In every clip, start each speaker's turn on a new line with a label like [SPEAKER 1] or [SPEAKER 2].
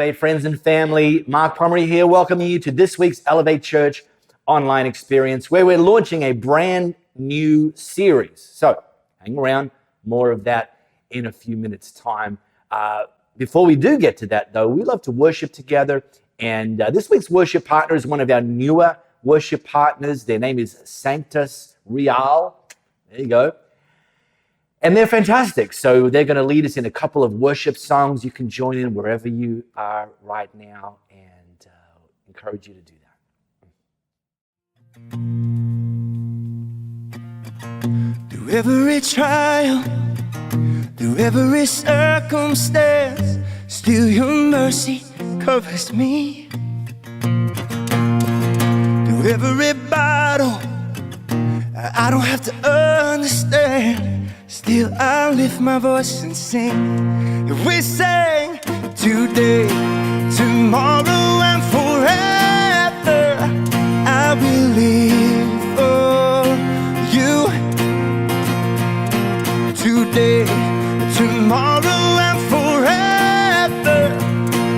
[SPEAKER 1] Elevate friends and family. Mark Pomery here, welcoming you to this week's Elevate Church online experience, where we're launching a brand new series. So hang around, more of that in a few minutes' time. Before we do get to that, though, we love to worship together. And this week's worship partner is one of our newer worship partners. Their name is Sanctus Real. There you go. And they're fantastic. So they're going to lead us in a couple of worship songs. You can join in wherever you are right now, and encourage you to do that.
[SPEAKER 2] Through every trial, through every circumstance, still your mercy covers me. Through every battle, I don't have to understand. Still I lift my voice and sing. We sang today, tomorrow and forever. I will live for you. Today, tomorrow and forever.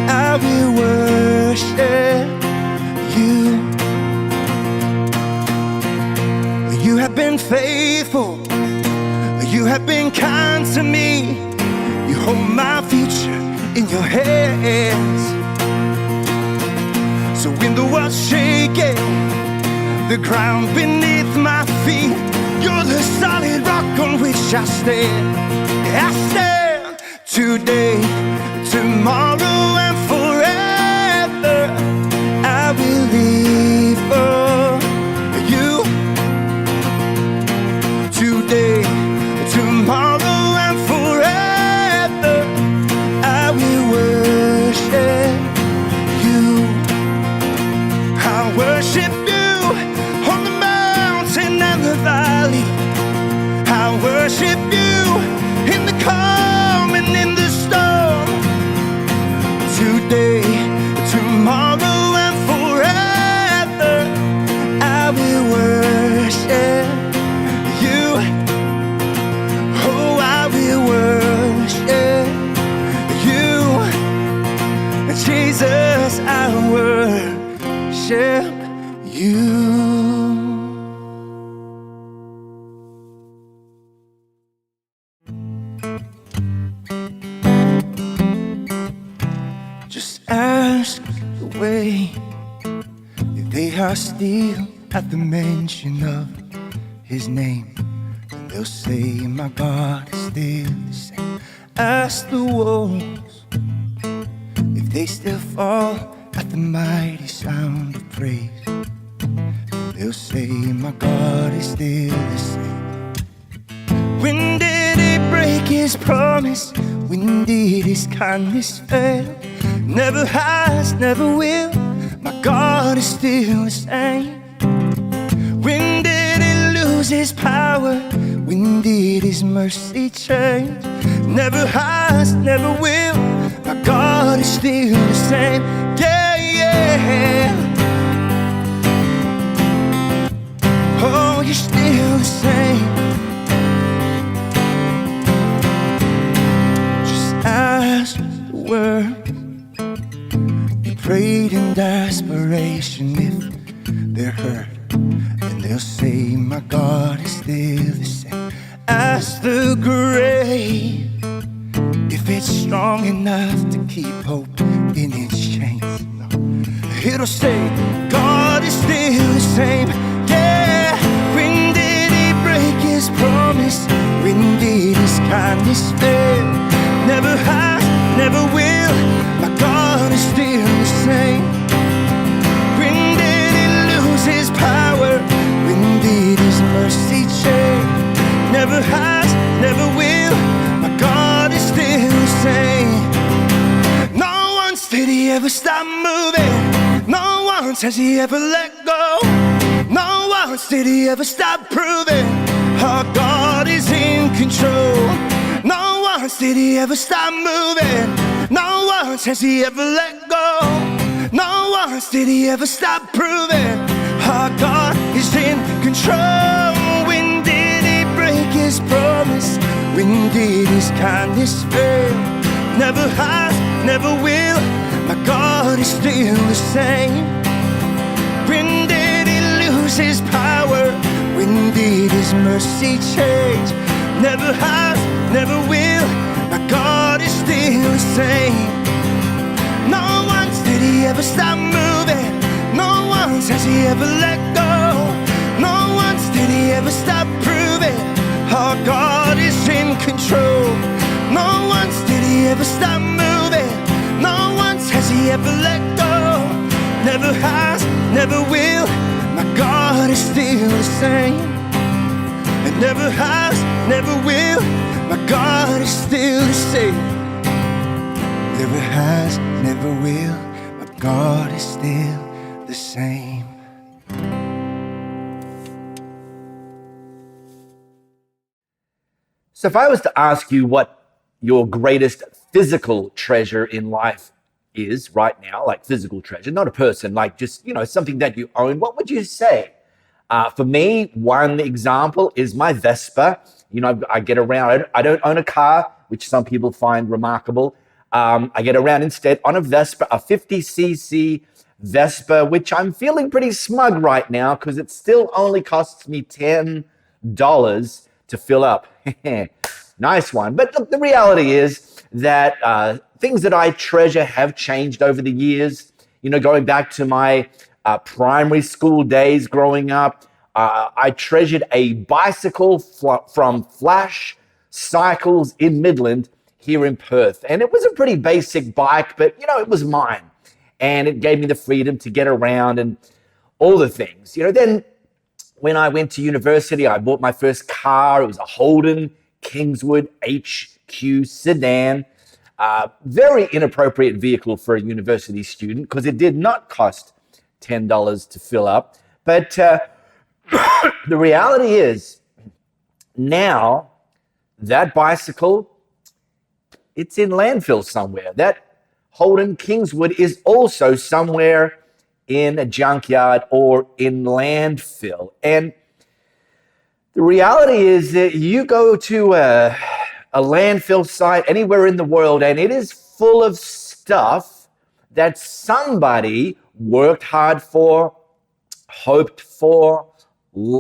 [SPEAKER 2] I will worship you. You have been faithful. You have been kind to me. You hold my future in your hands. So when the world's shaking, the ground beneath my feet, you're the solid rock on which I stand. I stand today, tomorrow and forever. I will live for you. Today, tomorrow and forever, I will worship you. I worship you on the mountain and the valley. I worship you in the calm and in the storm. Today, tomorrow and forever, I will worship you. Worship you, Jesus, I worship you. Just ask the way they are still at the mention of his name. They'll say my God is still the same. Ask the wolves if they still fall at the mighty sound of praise. They'll say my God is still the same. When did he break his promise? When did his kindness fail? Never has, never will. My God is still the same. When did he lose his power? When did his mercy change? Never has, never will. My God is still the same. Yeah, yeah. Oh, you're still the same. Just ask the word. You prayed in desperation if they're hurt, and they'll say my God is still the same. Ask the grave if it's strong enough to keep hope in its chains. No. It'll say God is still the same. Yeah. When did he break his promise? When did his kindness fail? Never has, never will. My God is still the same. When did he lose his power? When did his mercy change? Never has, never will. My God is still the same. No once did he ever stop moving. No once has he ever let go. No once did he ever stop proving our God is in control. No once did he ever stop moving. No once has he ever let go. No once did he ever stop proving our God is in control. When did he break his promise? When did his kindness fail? Never has, never will. My my God is still the same. When did he lose his power? When did his mercy change? Never has, never will. My God is still the same. Not once did he ever stop moving. Not once has he ever let go. Not once did he ever stop proving our God is in control. Not once did he ever stop moving. Not once has he ever let go. Never has, never will. My God is still the same. And never has, never will. My God is still the same. Never has, never will. My God is still the same.
[SPEAKER 1] So if I was to ask you what your greatest physical treasure in life is right now, like physical treasure, not a person, like just, something that you own, what would you say? For me, one example is my Vespa. I get around. I don't own a car, which some people find remarkable. I get around instead on a Vespa, a 50cc Vespa, which I'm feeling pretty smug right now because it still only costs me $10 to fill up. Nice one. But look, the reality is that things that I treasure have changed over the years. Going back to my primary school days growing up, I treasured a bicycle from Flash Cycles in Midland here in Perth. And it was a pretty basic bike, but, it was mine. And it gave me the freedom to get around and all the things. Then when I went to university, I bought my first car. It was a Holden Kingswood HQ sedan. Very inappropriate vehicle for a university student because it did not cost $10 to fill up. But the reality is now that bicycle, it's in landfill somewhere. That Holden Kingswood is also somewhere in a junkyard or in landfill. And the reality is that you go to a landfill site anywhere in the world and it is full of stuff that somebody worked hard for, hoped for,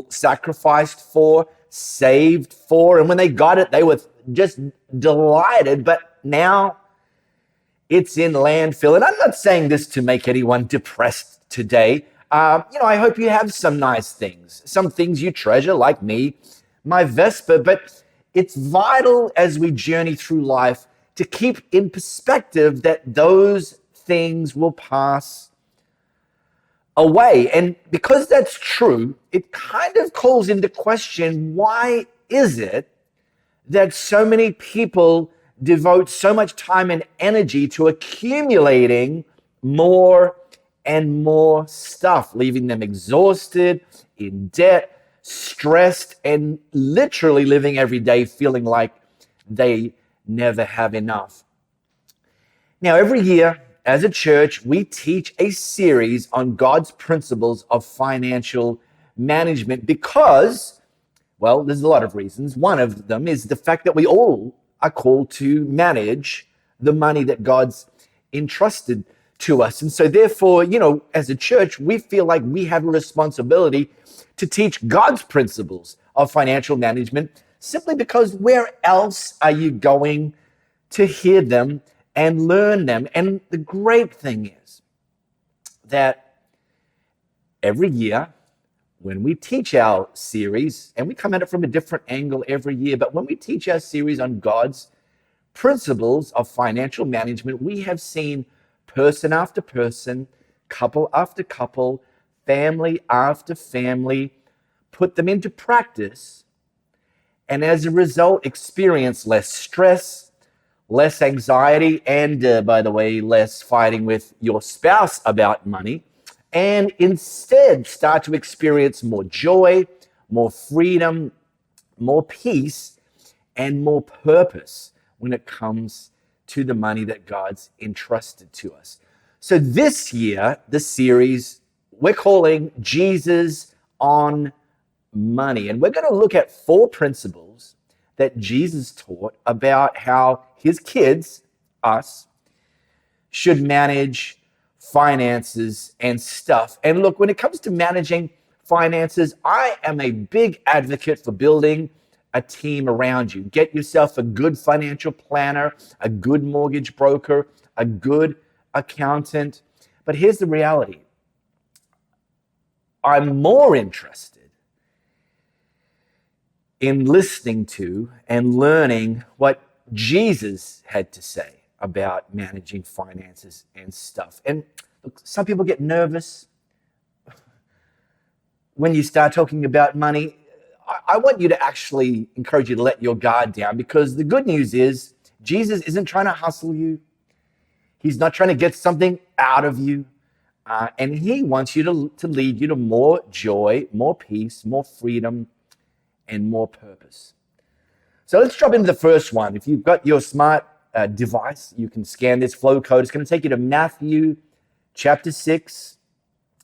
[SPEAKER 1] sacrificed for, saved for. And when they got it, they were just delighted. But now it's in landfill. And I'm not saying this to make anyone depressed today. I hope you have some nice things, some things you treasure, like me, my Vespa. But it's vital as we journey through life to keep in perspective that those things will pass away. And because that's true, it kind of calls into question, why is it that so many people devote so much time and energy to accumulating more and more stuff, leaving them exhausted, in debt, stressed, and literally living every day feeling like they never have enough? Now, every year as a church, we teach a series on God's principles of financial management because, well, there's a lot of reasons. One of them is the fact that we all are called to manage the money that God's entrusted to us. And so therefore, as a church, we feel like we have a responsibility to teach God's principles of financial management simply because where else are you going to hear them and learn them? And the great thing is that every year when we teach our series, and we come at it from a different angle every year, but when we teach our series on God's principles of financial management, we have seen person after person, couple after couple, family after family, put them into practice, and as a result, experience less stress, less anxiety, and by the way, less fighting with your spouse about money, and instead start to experience more joy, more freedom, more peace, and more purpose when it comes to the money that God's entrusted to us. So this year, the series we're calling Jesus on Money. And we're going to look at 4 principles that Jesus taught about how his kids, us, should manage finances and stuff. And look, when it comes to managing finances, I am a big advocate for building a team around you. Get yourself a good financial planner, a good mortgage broker, a good accountant. But here's the reality. I'm more interested in listening to and learning what Jesus had to say about managing finances and stuff. And look, some people get nervous when you start talking about money. I want you to actually encourage you to let your guard down, because the good news is Jesus isn't trying to hustle you. He's not trying to get something out of you. And he wants you to lead you to more joy, more peace, more freedom, and more purpose. So let's jump into the first one. If you've got your smart device, you can scan this flow code. It's going to take you to Matthew chapter 6.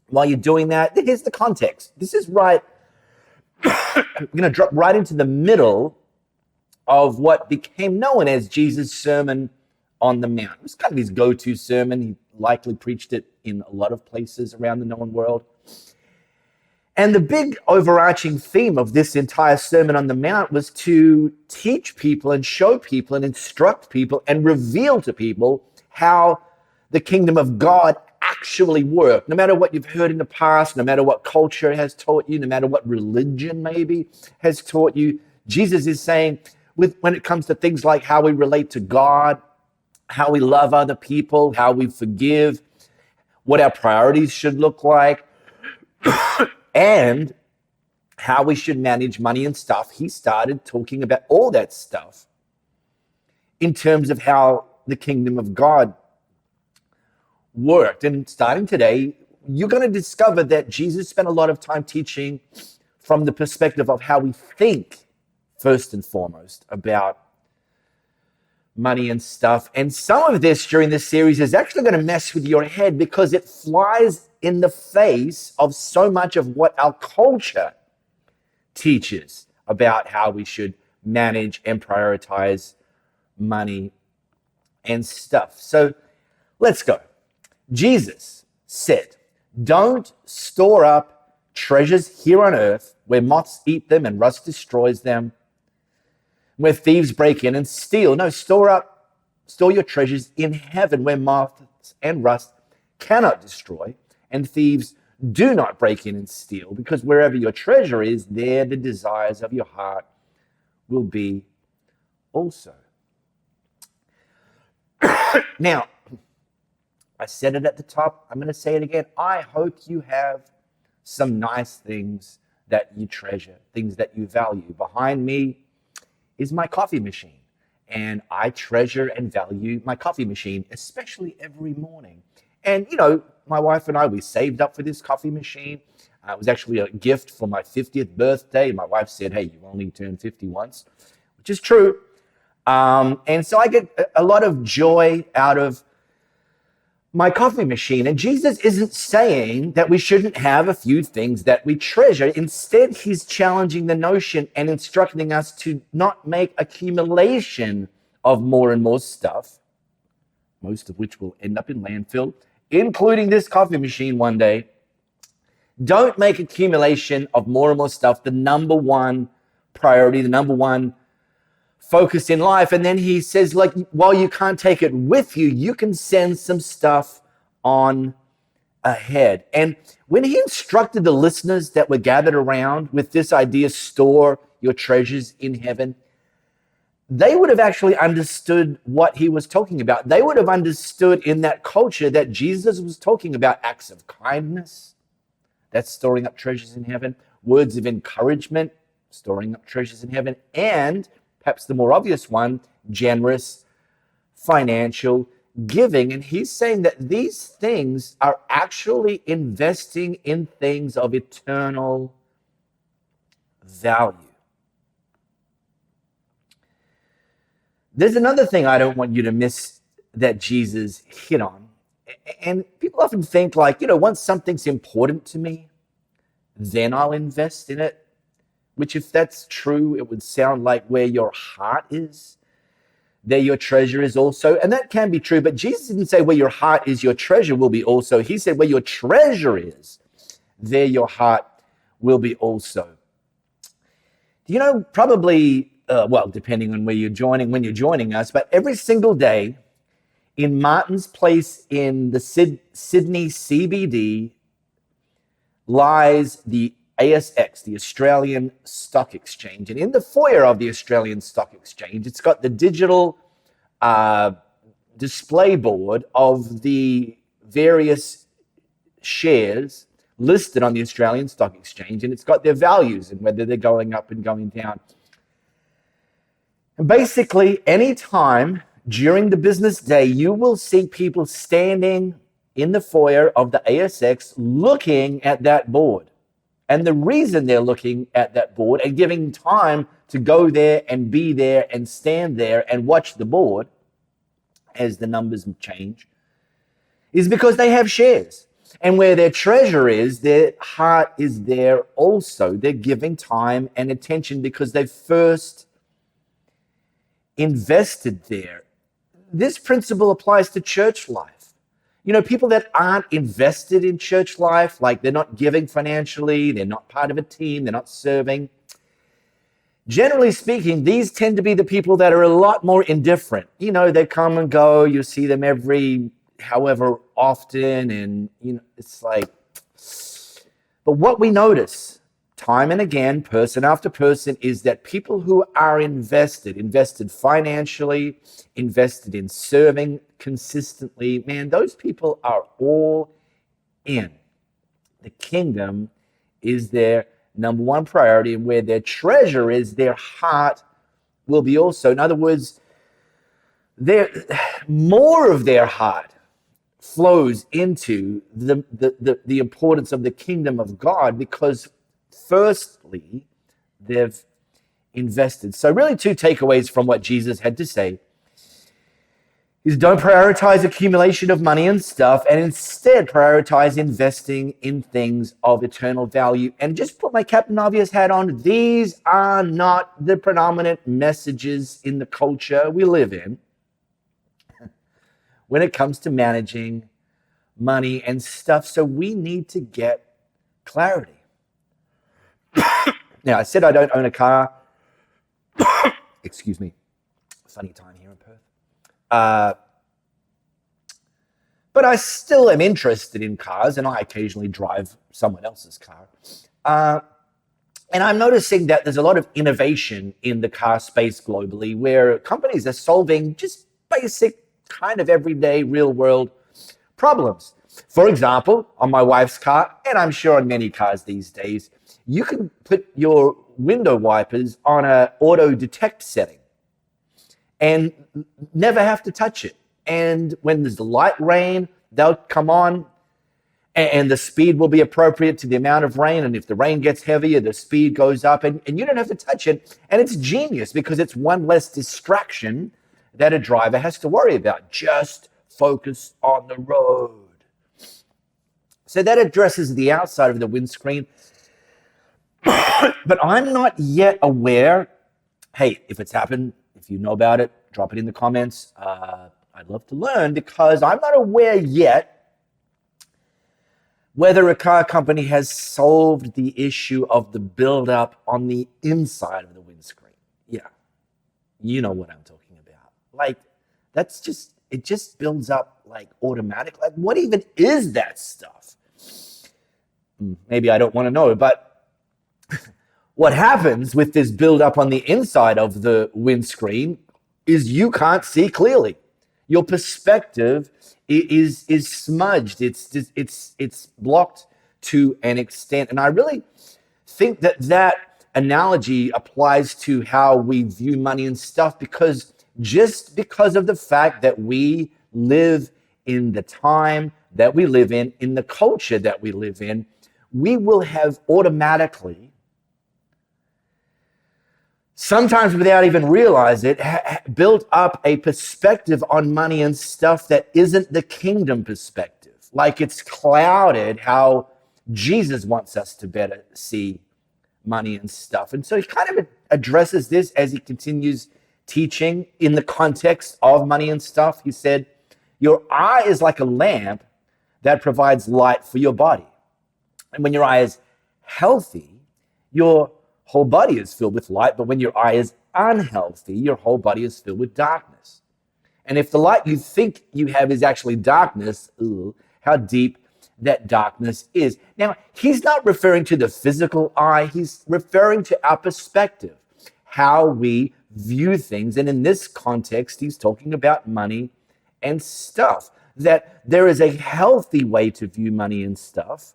[SPEAKER 1] While you're doing that, here's the context. This is right, we're going to drop right into the middle of what became known as Jesus' Sermon on the Mount. It was kind of his go-to sermon. He likely preached it in a lot of places around the known world. And the big overarching theme of this entire Sermon on the Mount was to teach people and show people and instruct people and reveal to people how the kingdom of God actually worked. No matter what you've heard in the past, no matter what culture has taught you, no matter what religion maybe has taught you, Jesus is saying, when it comes to things like how we relate to God, how we love other people, how we forgive, what our priorities should look like, and how we should manage money and stuff. He started talking about all that stuff in terms of how the kingdom of God worked. And starting today, you're going to discover that Jesus spent a lot of time teaching from the perspective of how we think, first and foremost, about money and stuff. And some of this during this series is actually going to mess with your head, because it flies in the face of so much of what our culture teaches about how we should manage and prioritize money and stuff. So let's go. Jesus said, "Don't store up treasures here on earth where moths eat them and rust destroys them, where thieves break in and steal. No, store your treasures in heaven where moths and rust cannot destroy and thieves do not break in and steal, because wherever your treasure is, there the desires of your heart will be also." Now, I said it at the top. I'm going to say it again. I hope you have some nice things that you treasure, things that you value. Behind me is my coffee machine, and I treasure and value my coffee machine, especially every morning. And, you know, my wife and I, we saved up for this coffee machine. It was actually a gift for my 50th birthday. My wife said, "Hey, you only turn 50 once," which is true. And so I get a lot of joy out of my coffee machine. And Jesus isn't saying that we shouldn't have a few things that we treasure. Instead, he's challenging the notion and instructing us to not make accumulation of more and more stuff, most of which will end up in landfill, including this coffee machine one day. Don't make accumulation of more and more stuff the number one priority, the number one focus in life. And then he says, like, while you can't take it with you, you can send some stuff on ahead. And when he instructed the listeners that were gathered around with this idea, store your treasures in heaven, they would have actually understood what he was talking about. They would have understood in that culture that Jesus was talking about acts of kindness, that's storing up treasures in heaven, words of encouragement, storing up treasures in heaven, and perhaps the more obvious one, generous financial giving. And he's saying that these things are actually investing in things of eternal value. There's another thing I don't want you to miss that Jesus hit on. And people often think, like, once something's important to me, then I'll invest in it. Which, if that's true, it would sound like where your heart is. there your treasure is also. And that can be true, but Jesus didn't say where your heart is, your treasure will be also. He said where your treasure is, there your heart will be also. You know, probably, well, depending on when you're joining us, but every single day in Martin's Place in the Sydney CBD lies the ASX, the Australian Stock Exchange. And in the foyer of the Australian Stock Exchange, it's got the digital display board of the various shares listed on the Australian Stock Exchange, and it's got their values and whether they're going up and going down. And basically, any time during the business day, you will see people standing in the foyer of the ASX looking at that board. And the reason they're looking at that board and giving time to go there and be there and stand there and watch the board as the numbers change is because they have shares. And where their treasure is, their heart is there also. They're giving time and attention because they first invested there. This principle applies to church life. You know, people that aren't invested in church life, like they're not giving financially, they're not part of a team, they're not serving. Generally speaking, these tend to be the people that are a lot more indifferent. You know, they come and go, you see them every however often, and you know, it's like, but what we notice time and again, person after person, is that people who are invested financially, invested in serving consistently, man, those people are all in. The kingdom is their number one priority, and where their treasure is, their heart will be also. In other words, more of their heart flows into the importance of the kingdom of God because firstly, they've invested. So really two takeaways from what Jesus had to say is don't prioritize accumulation of money and stuff, and instead prioritize investing in things of eternal value. And just put my Captain Obvious hat on, these are not the predominant messages in the culture we live in when it comes to managing money and stuff. So we need to get clarity. Now, I said I don't own a car. Excuse me. Funny time here in Perth. But I still am interested in cars, and I occasionally drive someone else's car. And I'm noticing that there's a lot of innovation in the car space globally where companies are solving just basic, kind of everyday, real-world problems. For example, on my wife's car, and I'm sure on many cars these days, you can put your window wipers on an auto detect setting and never have to touch it. And when there's the light rain, they'll come on and the speed will be appropriate to the amount of rain. And if the rain gets heavier, the speed goes up and you don't have to touch it. And it's genius because it's one less distraction that a driver has to worry about. Just focus on the road. So that addresses the outside of the windscreen. But I'm not yet aware. Hey, if it's happened, if you know about it, drop it in the comments. I'd love to learn because I'm not aware yet whether a car company has solved the issue of the buildup on the inside of the windscreen. Yeah, you know what I'm talking about. Like, it just builds up like automatic. Like, what even is that stuff? Maybe I don't want to know, but what happens with this buildup on the inside of the windscreen is you can't see clearly. Your perspective is smudged. It's blocked to an extent. And I really think that analogy applies to how we view money and stuff, because just because of the fact that we live in the time that we live in the culture that we live in, we will have automatically, sometimes without even realizing it, built up a perspective on money and stuff that isn't the kingdom perspective. Like, it's clouded how Jesus wants us to better see money and stuff. And so he kind of addresses this as he continues teaching in the context of money and stuff. He said, your eye is like a lamp that provides light for your body. And when your eye is healthy, your whole body is filled with light. But when your eye is unhealthy, your whole body is filled with darkness. And if the light you think you have is actually darkness, how deep that darkness is. Now, he's not referring to the physical eye. He's referring to our perspective, how we view things. And in this context, he's talking about money and stuff, that there is a healthy way to view money and stuff.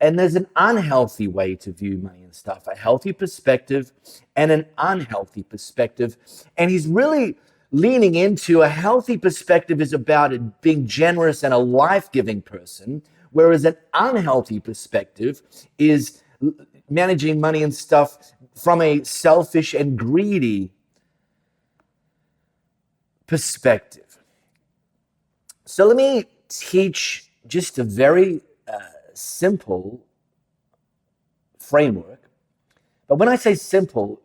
[SPEAKER 1] And there's an unhealthy way to view money and stuff, a healthy perspective and an unhealthy perspective. And he's really leaning into a healthy perspective is about being generous and a life-giving person, whereas an unhealthy perspective is managing money and stuff from a selfish and greedy perspective. So let me teach just a very simple framework. But when I say simple,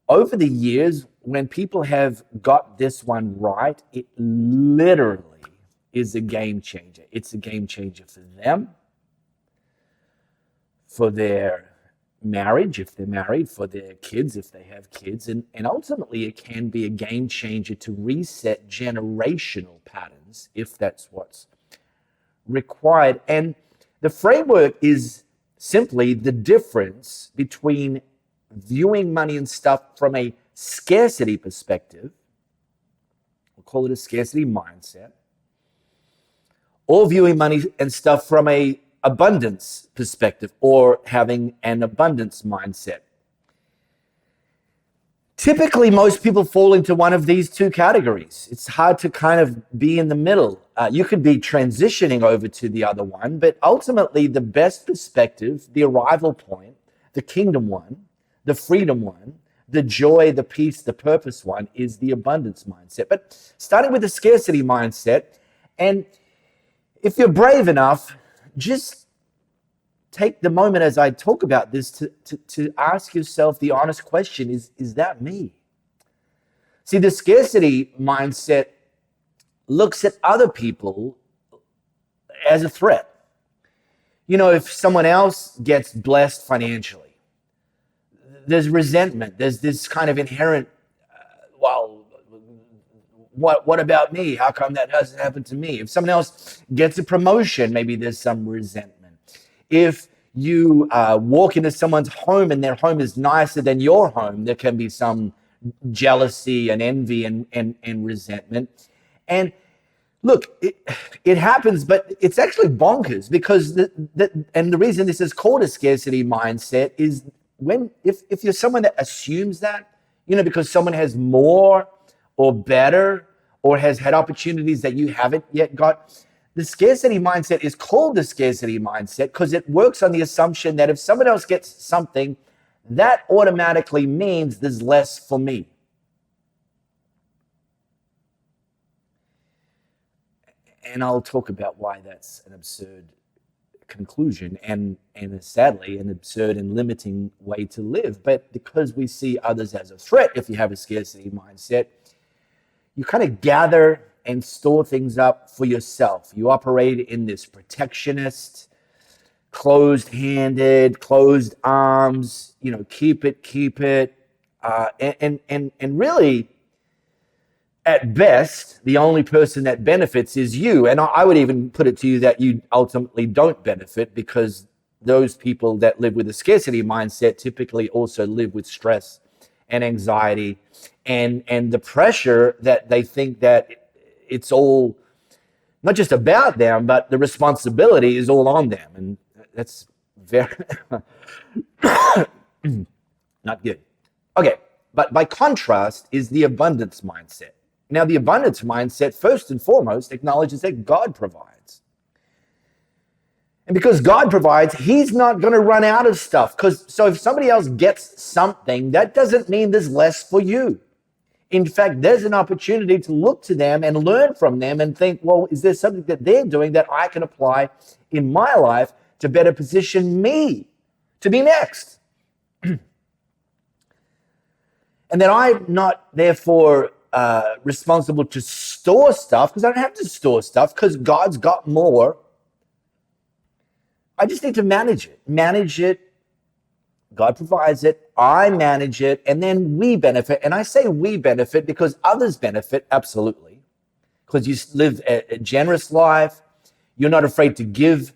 [SPEAKER 1] over the years, when people have got this one right, it literally is a game changer. It's a game changer for them, for their marriage, if they're married, for their kids, if they have kids. And ultimately, it can be a game changer to reset generational patterns, if that's what's required. And the framework is simply the difference between viewing money and stuff from a scarcity perspective, we'll call it a scarcity mindset, or viewing money and stuff from a abundance perspective, or having an abundance mindset. Typically, most people fall into one of these two categories. It's hard to kind of be in the middle. You could be transitioning over to the other one, but ultimately the best perspective, the arrival point, the kingdom one, the freedom one, the joy, the peace, the purpose one is the abundance mindset. But starting with the scarcity mindset, and if you're brave enough, just take the moment as I talk about this to ask yourself the honest question, is that me? See, the scarcity mindset looks at other people as a threat. You know, if someone else gets blessed financially, there's resentment. There's this kind of inherent, what about me? How come that hasn't happened to me? If someone else gets a promotion, maybe there's some resentment. If you walk into someone's home and their home is nicer than your home, there can be some jealousy and envy and resentment. And look, it happens, but it's actually bonkers, because and the reason this is called a scarcity mindset is if you're someone that assumes that, because someone has more or better or has had opportunities that you haven't yet got. The scarcity mindset is called the scarcity mindset because it works on the assumption that if someone else gets something, that automatically means there's less for me. And I'll talk about why that's an absurd conclusion and sadly an absurd and limiting way to live. But because we see others as a threat, if you have a scarcity mindset, you kind of gather and store things up for yourself. You operate in this protectionist, closed-handed, closed arms, keep it. And really, at best, the only person that benefits is you. And I would even put it to you that you ultimately don't benefit, because those people that live with a scarcity mindset typically also live with stress and anxiety and the pressure that they think that it's all not just about them, but the responsibility is all on them. And that's very not good. Okay, but by contrast is the abundance mindset. Now, the abundance mindset, first and foremost, acknowledges that God provides. And because God provides, he's not going to run out of stuff. So if somebody else gets something, that doesn't mean there's less for you. In fact, there's an opportunity to look to them and learn from them and think, well, is there something that they're doing that I can apply in my life to better position me to be next? And that I'm not therefore responsible to store stuff, because I don't have to store stuff because God's got more. I just need to manage it. Manage it. God provides it. I manage it. And then we benefit. And I say we benefit because others benefit, absolutely. Because you live a generous life. You're not afraid to give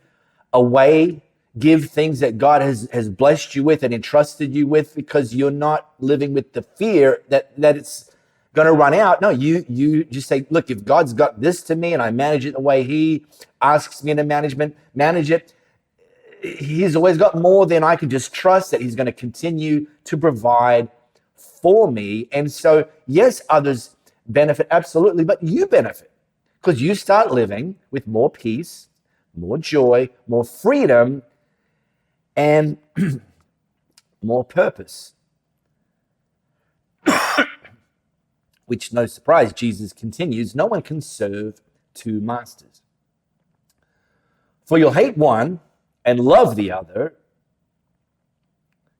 [SPEAKER 1] away, give things that God has blessed you with and entrusted you with, because you're not living with the fear that it's going to run out. No, you just say, look, if God's got this to me and I manage it the way he asks me to manage it, he's always got more than I can just trust that he's going to continue to provide for me. And so, yes, others benefit, absolutely, but you benefit because you start living with more peace, more joy, more freedom, and more purpose. Which, no surprise, Jesus continues, no one can serve two masters. For you'll hate one and love the other.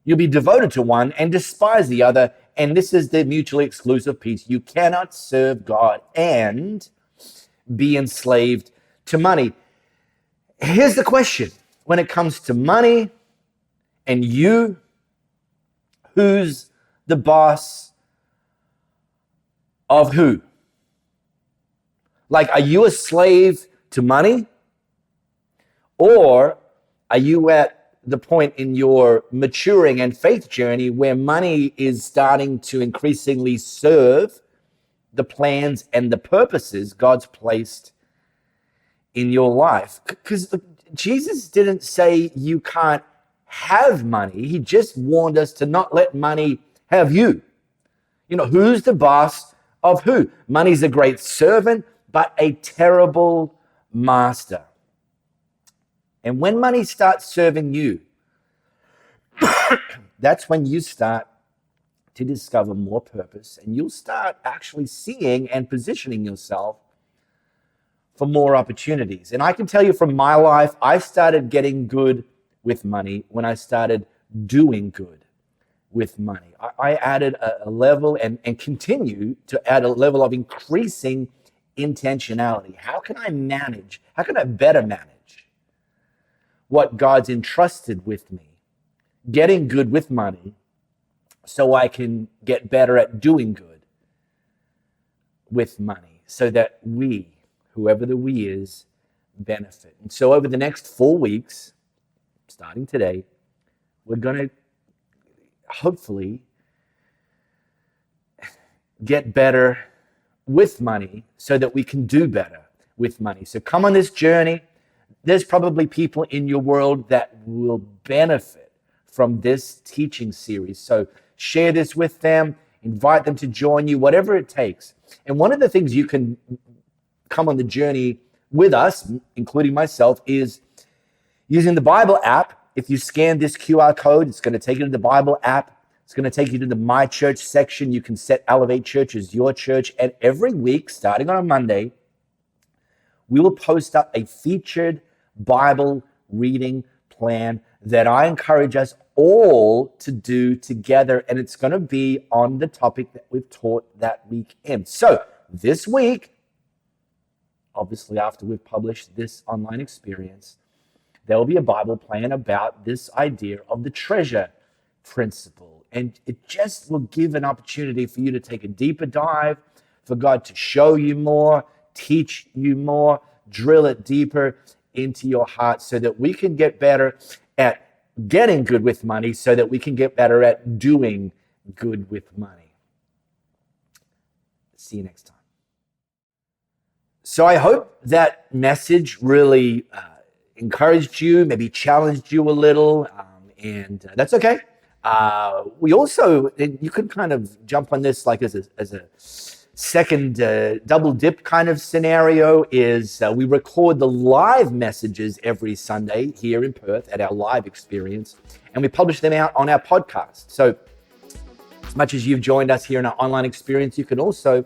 [SPEAKER 1] You'll be devoted to one and despise the other. And this is the mutually exclusive peace. You cannot serve God and be enslaved to money. Here's the question. When it comes to money and you, who's the boss of who? Like, are you a slave to money? Or are you at the point in your maturing and faith journey where money is starting to increasingly serve the plans and the purposes God's placed in your life? Because Jesus didn't say you can't have money. He just warned us to not let money have you. You know, who's the boss of who? Money's a great servant, but a terrible master. And when money starts serving you, that's when you start to discover more purpose, and you'll start actually seeing and positioning yourself for more opportunities. And I can tell you from my life, I started getting good with money when I started doing good with money. I added a level and continue to add a level of increasing intentionality. How can I manage? How can I better manage what God's entrusted with me? Getting good with money so I can get better at doing good with money so that we, whoever the we is, benefit. And so over the next 4 weeks, starting today, we're going to hopefully get better with money so that we can do better with money. So come on this journey. There's probably people in your world that will benefit from this teaching series. So share this with them, invite them to join you, whatever it takes. And one of the things you can come on the journey with us, including myself, is using the Bible app. If you scan this QR code, it's going to take you to the Bible app. It's going to take you to the My Church section. You can set Elevate Church as your church. And every week, starting on a Monday, we will post up a featured Bible reading plan that I encourage us all to do together. And it's going to be on the topic that we've taught that weekend. So this week, obviously after we've published this online experience, there will be a Bible plan about this idea of the treasure principle. And it just will give an opportunity for you to take a deeper dive, for God to show you more, teach you more, drill it deeper into your heart so that we can get better at getting good with money, so that we can get better at doing good with money. See you next time. So I hope that message really encouraged you, maybe challenged you a little, and that's okay. We also, you could kind of jump on this like as a second double dip kind of scenario, is we record the live messages every Sunday here in Perth at our live experience, and we publish them out on our podcast. So as much as you've joined us here in our online experience, you can also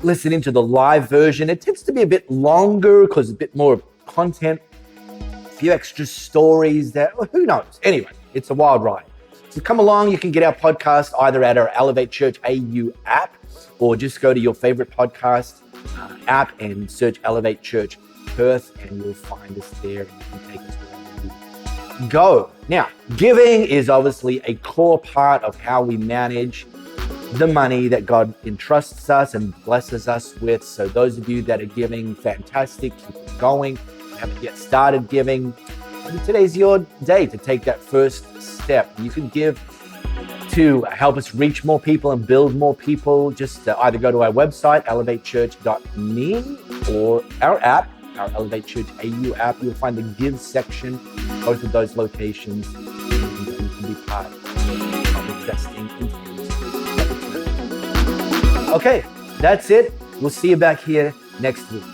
[SPEAKER 1] listen into the live version. It tends to be a bit longer because a bit more content, a few extra stories there. Well, who knows? Anyway, it's a wild ride. So come along. You can get our podcast either at our Elevate Church AU app, or just go to your favorite podcast app and search Elevate Church Perth, and you'll find us there, and you can take us wherever you go. Now, giving is obviously a core part of how we manage the money that God entrusts us and blesses us with. So those of you that are giving, fantastic, keep it going. If you haven't yet started giving, maybe today's your day to take that first step. You can give to help us reach more people and build more people. Just either go to our website, elevatechurch.me, or our app, our Elevate Church AU app. You'll find the Give section, both of those locations. And you can be part of investing in. Okay, that's it. We'll see you back here next week.